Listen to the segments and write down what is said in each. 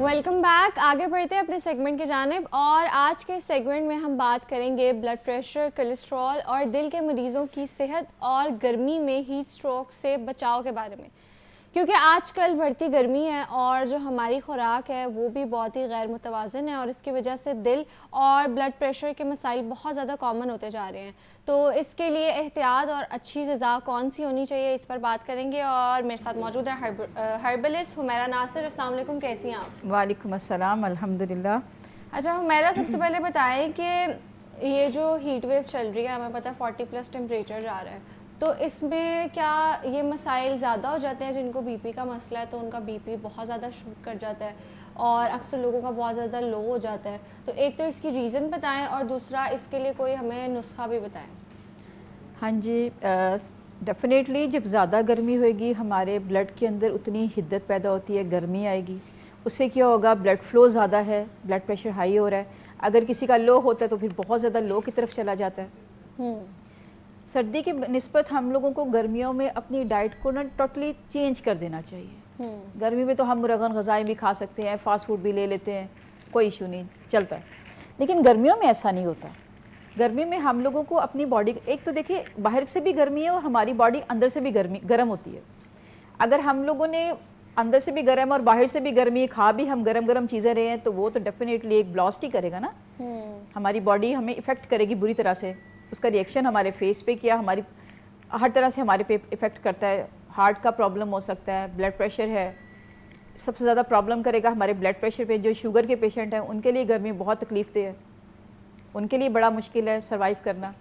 Welcome back. आगे बढ़ते हैं अपने सेगमेंट की जानिब और आज के सेगमेंट में हम बात करेंगे ब्लड प्रेशर, कोलेस्ट्रॉल और दिल के मरीज़ों की सेहत और गर्मी में हीट स्ट्रोक से बचाव के बारे में, क्योंकि आजकल बढ़ती गर्मी है और जो हमारी खुराक है वो भी बहुत ही गैर मुतवाज़न है और इसकी वजह से दिल और ब्लड प्रेशर के मसाइल बहुत ज़्यादा कॉमन होते जा रहे हैं। तो इसके लिए एहतियात और अच्छी ग़िज़ा कौन सी होनी चाहिए, इस पर बात करेंगे। और मेरे साथ मौजूद है हर्बलिस्ट हुमैरा नासिर। अस्सलाम वालेकुम, कैसी हैं आप? वालेकुम अस्सलाम, अल्हम्दुलिल्लाह। अच्छा हुमैरा, सबसे पहले बताएं कि ये जो हीट वेव चल रही है, हमें पता है 40+ टेम्परेचर जा रहा है, तो इसमें क्या ये मसाइल ज़्यादा हो जाते हैं? जिनको बीपी का मसला है तो उनका बीपी बहुत ज़्यादा शूट कर जाता है और अक्सर लोगों का बहुत ज़्यादा लो हो जाता है। तो एक तो इसकी रीज़न बताएं और दूसरा इसके लिए कोई हमें नुस्खा भी बताएं। हाँ जी, डेफ़िनेटली जब ज़्यादा गर्मी होएगी हमारे ब्लड के अंदर उतनी हिद्दत पैदा होती है, गर्मी आएगी। उससे क्या होगा, ब्लड फ़्लो ज़्यादा है, ब्लड प्रेशर हाई हो रहा है। अगर किसी का लो होता है तो फिर बहुत ज़्यादा लो की तरफ चला जाता है। सर्दी की निस्बत हम लोगों को गर्मियों में अपनी डाइट को ना टोटली चेंज कर देना चाहिए। गर्मी में तो हम मुरगन ग़ज़ाएँ भी खा सकते हैं, फ़ास्ट फूड भी ले लेते हैं, कोई इशू नहीं, चलता है। लेकिन गर्मियों में ऐसा नहीं होता। गर्मी में हम लोगों को अपनी बॉडी, एक तो देखिए बाहर से भी गर्मी है और हमारी बॉडी अंदर से भी गर्म होती है। अगर हम लोगों ने अंदर से भी गर्म और बाहर से भी गर्मी खा भी हम गरम चीज़ें रहे हैं तो वो तो डेफिनेटली एक ब्लास्ट ही करेगा ना। हमारी बॉडी हमें इफ़ेक्ट करेगी बुरी तरह से। उसका रिएक्शन हमारे फेस पे किया, हमारी हर तरह से हमारे पे इफ़ेक्ट करता है। हार्ट का प्रॉब्लम हो सकता है, ब्लड प्रेशर है, सबसे ज़्यादा प्रॉब्लम करेगा हमारे ब्लड प्रेशर पे। जो शुगर के पेशेंट हैं उनके लिए गर्मी बहुत तकलीफ दे है, उनके लिए बड़ा मुश्किल है सरवाइव करना।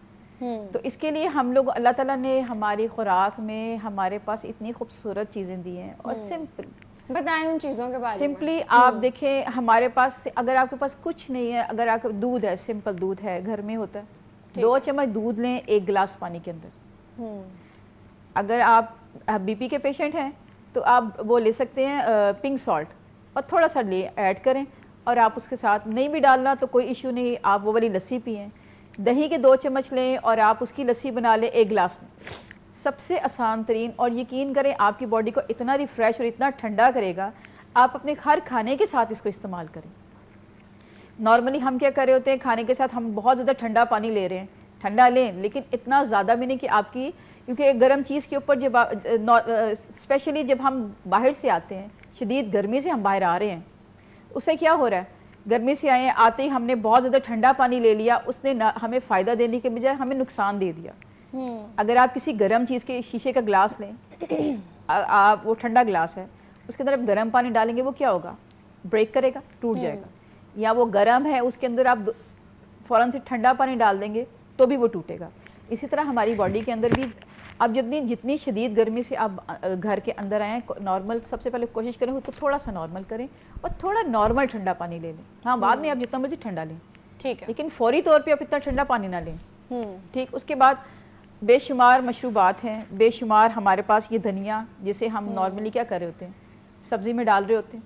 तो इसके लिए हम लोग, अल्लाह ताला ने हमारी खुराक में हमारे पास इतनी खूबसूरत चीज़ें दी हैं और सिंपल बताएं उन चीज़ों के बारे में। सिंपली आप देखें, हमारे पास अगर आपके पास कुछ नहीं है, अगर आपका दूध है, सिंपल दूध है, घर में होता है, 2 चम्मच दूध लें 1 गिलास पानी के अंदर। अगर आप बीपी के पेशेंट हैं तो आप वो ले सकते हैं पिंक सॉल्ट और थोड़ा सा ले ऐड करें और आप उसके साथ नहीं भी डालना तो कोई इशू नहीं, आप वो वाली लस्सी पिएं। दही के 2 चम्मच लें और आप उसकी लस्सी बना लें 1 गिलास में। सबसे आसान तरीन, और यकीन करें आपकी बॉडी को इतना रिफ़्रेश और इतना ठंडा करेगा, आप अपने हर खाने के साथ इसको इस्तेमाल करें। नॉर्मली हम क्या कर रहे होते हैं, खाने के साथ हम बहुत ज़्यादा ठंडा पानी ले रहे हैं, ठंडा लें लेकिन इतना ज़्यादा भी नहीं कि आपकी, क्योंकि एक गर्म चीज़ के ऊपर जब स्पेशली जब हम बाहर से आते हैं, शदीद गर्मी से हम बाहर आ रहे हैं, उससे क्या हो रहा है, गर्मी से आए आते ही हमने बहुत ज़्यादा ठंडा पानी ले लिया, उसने हमें फ़ायदा देने के बजाय हमें नुकसान दे दिया। अगर आप किसी गर्म चीज़ के शीशे का गिलास लें, आप वो ठंडा गिलास है, उसके अंदर आप गर्म पानी डालेंगे, वो क्या होगा, ब्रेक करेगा, टूट जाएगा। या वो गर्म है, उसके अंदर आप फ़ौरन से ठंडा पानी डाल देंगे तो भी वो टूटेगा। इसी तरह हमारी बॉडी के अंदर भी अब जितनी शदीद गर्मी से आप घर के अंदर आएँ, नॉर्मल सबसे पहले कोशिश करें उसको थोड़ा सा नॉर्मल करें और थोड़ा नॉर्मल ठंडा पानी ले लें। हाँ, बाद में आप जितना मर्जी ठंडा लें, ठीक है, लेकिन फौरी तौर पे आप इतना ठंडा पानी ना लें। ठीक, उसके बाद बेशुमार मशरूबात हैं, बेशुमार हमारे पास ये धनिया, जिसे हम नॉर्मली क्या कर रहे होते हैं, सब्ज़ी में डाल रहे होते हैं।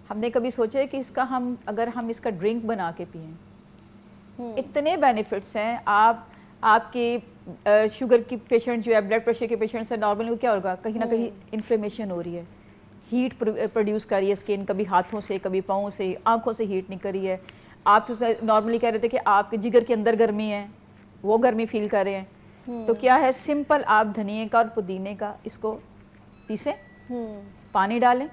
हमने कभी सोचा है कि इसका अगर हम इसका ड्रिंक बना के पिएँ, इतने बेनिफिट्स हैं। आपके शुगर की पेशेंट जो है, ब्लड प्रेशर के पेशेंट से नॉर्मली क्या होगा, कहीं ना कहीं इन्फ्लेमेशन हो रही है, हीट प्रोड्यूस कर रही है स्किन, कभी हाथों से, कभी पाँव से, आँखों से हीट निकल रही है। आप नॉर्मली कह रहे थे कि आपके जिगर के अंदर गर्मी है, वो गर्मी फील कर रहे हैं, तो क्या है, सिंपल आप धनिए का और पुदीने का इसको पीसें, पानी डालें,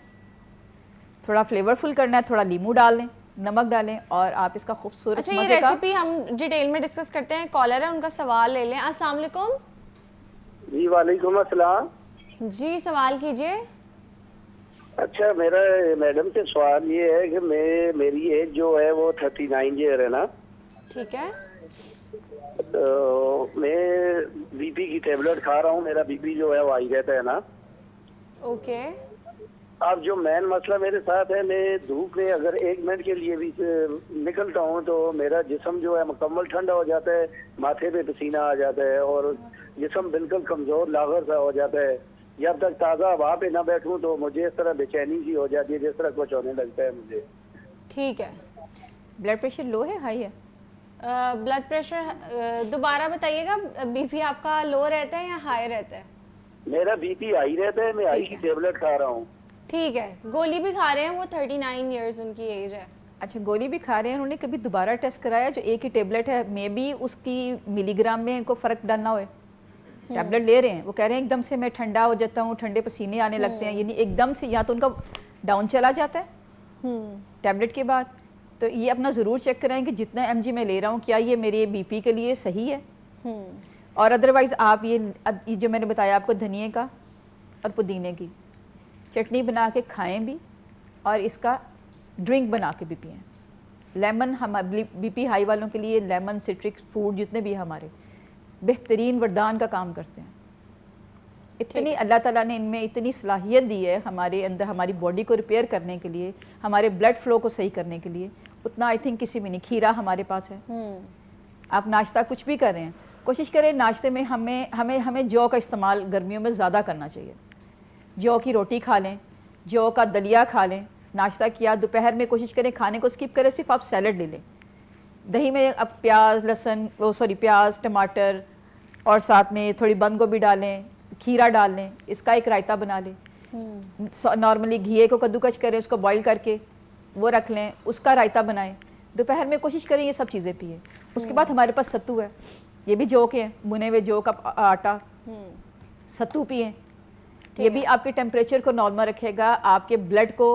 थोड़ा फ्लेवरफुल करना है, थोड़ा नींबू डाल लें, नमक डालें और आप इसका खूबसूरत अच्छा, ये रेसिपी हम डिटेल में डिस्कस करते हैं। कॉलर है, उनका सवाल ले लें। अस्सलाम वालेकुम। जी वालेकुम अस्सलाम। जी, सवाल कीजिए। अच्छा, मेरा मैडम से सवाल ये है कि मेरी एज जो है वो 39 ईयर है ना। ठीक है। तो मैं बीपी की टेबलेट खा रहा हूँ, मेरा बीपी जो है वो हाई रहता है ना। ओके। अब जो मेन मसला मेरे साथ है, मैं धूप में अगर 1 मिनट के लिए भी निकलता हूँ तो मेरा जिस्म जो है मुकम्मल ठंडा हो जाता है, माथे पे पसीना आ जाता है और जिस्म बिल्कुल कमज़ोर लागर सा हो जाता है। जब तक ताज़ा हवा पे ना बैठूँ तो मुझे इस तरह बेचैनी सी हो जाती है, जिस तरह कुछ होने लगता है मुझे। ठीक है। ब्लड प्रेशर लो है, हाई है? ब्लड प्रेशर दोबारा बताइएगा, बीपी आपका लो रहता है या हाई रहता है? मेरा बीपी हाई रहता है, मैं हाई की टेबलेट खा रहा हूँ। ठीक है, गोली भी खा रहे हैं, वो 39 इयर्स उनकी एज है। अच्छा, गोली भी खा रहे हैं, उन्होंने कभी दोबारा टेस्ट कराया? जो एक ही टेबलेट है, मे बी उसकी मिलीग्राम में इनको फ़र्क डालना हो। टैबलेट ले रहे हैं, वो कह रहे हैं एकदम से मैं ठंडा हो जाता हूँ, ठंडे पसीने आने लगते हैं, यानी एकदम से या तो उनका डाउन चला जाता है टैबलेट के बाद। तो ये अपना ज़रूर चेक कराएं कि जितना mg मैं ले रहा हूँ क्या ये मेरे बीपी के लिए सही है। और अदरवाइज़ आप ये जो मैंने बताया आपको, धनिए का और पुदीने की चटनी बना के खाएं भी, और इसका ड्रिंक बना के भी पिएँ। लेमन, हम बीपी हाई वालों के लिए लेमन, सिट्रिक फूड जितने भी हमारे बेहतरीन वरदान का काम करते हैं। इतनी अल्लाह ताला ने इनमें इतनी सलाहियत दी है हमारे अंदर, हमारी बॉडी को रिपेयर करने के लिए, हमारे ब्लड फ्लो को सही करने के लिए, उतना आई थिंक किसी में नहीं। खीरा हमारे पास है। आप नाश्ता कुछ भी कर रहे हैं, कोशिश करें नाश्ते में हमें हमें हमें जौ का इस्तेमाल गर्मियों में ज़्यादा करना चाहिए। जौ की रोटी खा लें, जौ का दलिया खा लें। नाश्ता किया, दोपहर में कोशिश करें खाने को स्किप करें, सिर्फ आप सैलड ले लें। दही में अब प्याज, लहसुन, प्याज, टमाटर और साथ में थोड़ी बंद गोभी डालें, खीरा डाल लें, इसका एक रायता बना लें। नॉर्मली घिए को कद्दूकस करें, उसको बॉईल करके वो रख लें, उसका रायता बनाएं। दोपहर में कोशिश करें ये सब चीज़ें पिए। उसके बाद हमारे पास सत्तू है, ये भी जौ के हैं, भुने हुए जौ का आटा, सत्तू पिए। ये भी आपके टेम्परेचर को नॉर्मल रखेगा, आपके ब्लड को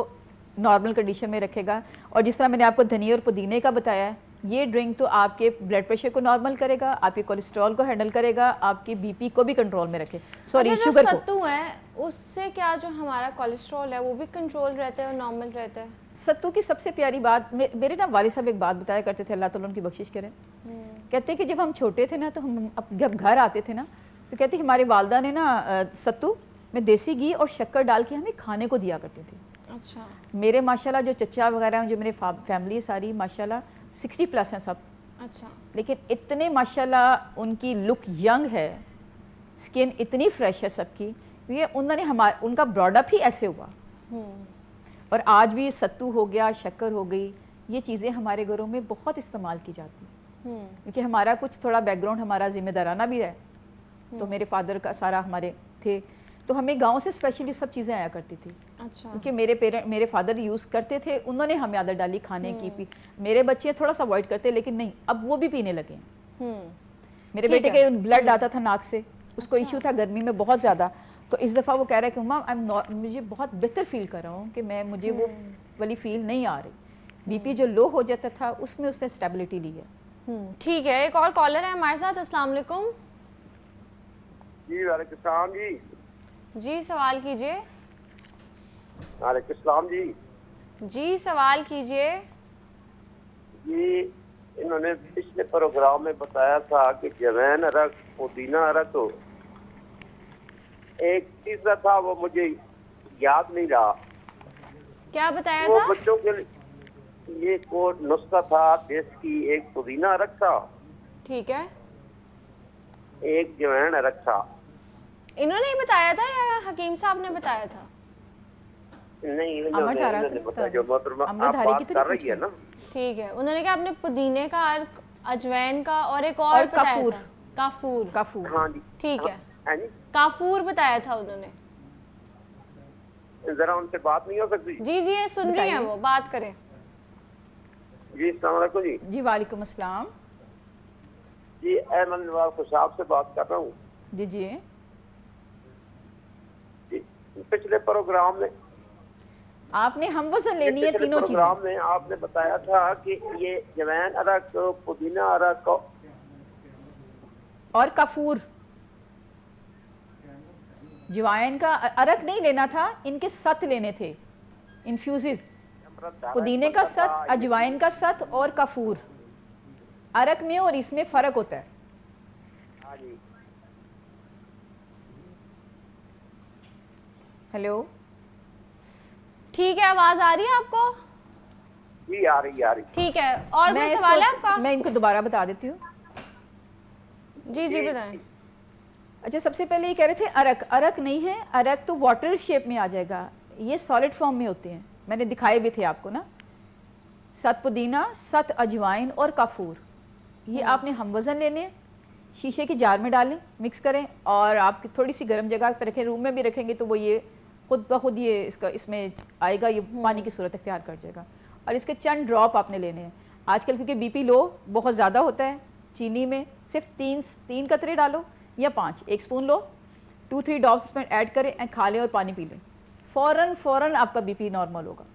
नॉर्मल कंडीशन में रखेगा। और जिस तरह मैंने आपको धनिया और पुदीने का बताया है, ये ड्रिंक तो आपके ब्लड प्रेशर को नॉर्मल करेगा, आपके कोलेस्ट्रॉल को हैंडल करेगा, आपकी बीपी को भी कंट्रोल में रखे। सॉरी, अच्छा, शुगर जो को। सत्तू है उससे क्या जो हमारा कोलेस्ट्रॉल है वो भी कंट्रोल रहता है और नॉर्मल रहता है? सत्तू की सबसे प्यारी बात, मेरे ना वालिद साहब एक बात बताया करते थे, अल्लाह ताला उनकी बख्शिश करें। कहते कि जब हम छोटे थे ना, तो हम जब घर आते थे ना, तो कहते हमारी वालदा ने ना सत्तू में देसी घी और शक्कर डाल के हमें खाने को दिया करती थी। अच्छा। मेरे माशाल्लाह जो चचा वगैरह हैं, जो मेरे फैमिली सारी माशाल्लाह 60+ हैं सब। अच्छा। लेकिन इतने माशाल्लाह उनकी लुक यंग है, स्किन इतनी फ्रेश है सबकी, ये उन्होंने उनका ब्रॉडअप ही ऐसे हुआ। और आज भी सत्तू हो गया, शक्कर हो गई, ये चीज़ें हमारे घरों में बहुत इस्तेमाल की जाती हैं। क्योंकि हमारा कुछ थोड़ा बैकग्राउंड हमारा जिम्मेदाराना भी है। तो मेरे फादर का सारा हमारे थे, तो हमें गांव से स्पेशली सब चीज़ें आया करती थी। अच्छा। क्योंकि मेरे फादर यूज़ करते थे, उन्होंने हमें आदत डाली खाने की। पी मेरे बच्चे थोड़ा सा अवॉइड करते, लेकिन नहीं, अब वो भी पीने लगे हैं। मेरे बेटे के ब्लड आता था नाक से, उसको इशू था गर्मी में बहुत ज़्यादा। तो इस दफ़ा वो कह रहा है कि मम्मा मुझे बहुत बेहतर फील कर रहा हूँ, कि मुझे वो वाली फील नहीं आ रही। बीपी जो लो हो जाता था उसमें उसने स्टेबिलिटी ली है। ठीक है, एक और कॉलर है हमारे साथ। अस्सलाम वालेकुम। जी वालेकुम सलाम जी। जी सवाल कीजिए। वालेकुम सलाम जी। जी सवाल कीजिए। जी, इन्होंने पिछले प्रोग्राम में बताया था कि जवैन अरक, पुदीना अरक, एक तीसरा था वो मुझे याद नहीं रहा। क्या बताया वो था? बच्चों के लिए ये को नुस्खा था देसी, एक पुदीना अरक था, ठीक है। एक जवैन अरक था। इन्होंने ही बताया था या हकीम साहब ने बताया था? नहीं, अमरधारा इन्होंने बताया, जो मोहतरमा आप अमरधारी की बात तरह कर रही है ना। ठीक है, उन्होंने कहा आपने पुदीने का, अर्क, अजवैन का और एक और बताया काफूर। था। काफूर। काफूर। हाँ जी। ठीक है, हाँ जी, काफूर बताया था उन्होंने। जरा उनसे बात नहीं हो सकती? जी जी, ये सुन रही हैं वो, बात करें। जी अस्सलाम वालेकुम जी। जी वालेकुम अस्सलाम। जी अहमद नवाज खुशाब से बात कर रहा हूँ। जी जी। जी, पिछले प्रोग्राम में आपने हम वजन लेनी है तीनों चीजें। प्रोग्राम में आपने बताया था कि ये जवैन अरक, पुदीना अरक और काफूर। जवाइन का अरक नहीं लेना था, इनके सत लेने थे, इन्फ्यूजेस। पुदीने का सत, अजवाइन का सत और काफूर। अरक में और इसमें फर्क होता है। हाँ जी। हेलो, ठीक है, आवाज आ रही है आपको? जी आ रही। ठीक है, और कोई इसको- सवाल है आपका? मैं इनको दोबारा बता देती हूँ। जी जी बताएं। अच्छा, सबसे पहले ये कह रहे थे अरक। अरक नहीं है, अरक तो वाटर शेप में आ जाएगा, ये सॉलिड फॉर्म में होते हैं, मैंने दिखाए भी थे आपको ना। सत पुदीना, सत अजवाइन और काफूर, ये आपने हम वज़न लेने हैं, शीशे की जार में डालें, मिक्स करें, और आप थोड़ी सी गर्म जगह पर रखें, रूम में भी रखेंगे तो वो ये खुद ब खुद ये इसमें आएगा, ये पानी की सूरत इख्तियार कर जाएगा। और इसके चंद ड्रॉप आपने लेने हैं। आजकल क्योंकि बीपी लो बहुत ज़्यादा होता है, चीनी में सिर्फ तीन कतरे डालो या 5, 1 स्पून लो, 2-3 ड्रॉप्स इसमें ऐड करें एंड खा लें और पानी पी लें। फ़ौरन आपका बीपी नॉर्मल होगा,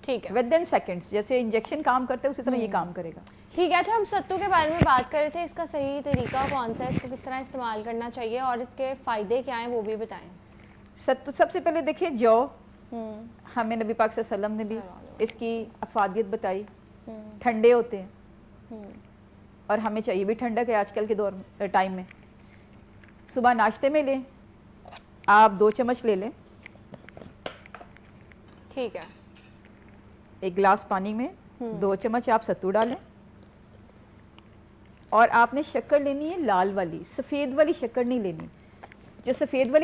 ठीक है, विद इन सेकेंड्स। जैसे इंजेक्शन काम करते हैं उसी तरह ये काम करेगा। ठीक है। अच्छा, हम सत्तू के बारे में बात कर रहे थे, इसका सही तरीका कौन सा है, इसको किस तरह इस्तेमाल करना चाहिए और इसके फ़ायदे क्या हैं वो भी बताएं। सत्तू सबसे पहले देखिए जौ, हमें नबी पाक सल्लल्लाहु अलैहि वसल्लम ने भी इसकी अफादियत बताई, ठंडे होते हैं और हमें चाहिए भी ठंडक है आजकल के दौर टाइम में। सुबह नाश्ते में लें आप, 2 चम्मच ले लें, ठीक है। 1 गिलास पानी में 2 चम्मच आप सत्तू डालें और आपने शक्कर लेनी है लाल वाली, सफ़ेद वाली शक्कर नहीं लेनी। जो सफ़ेद वाली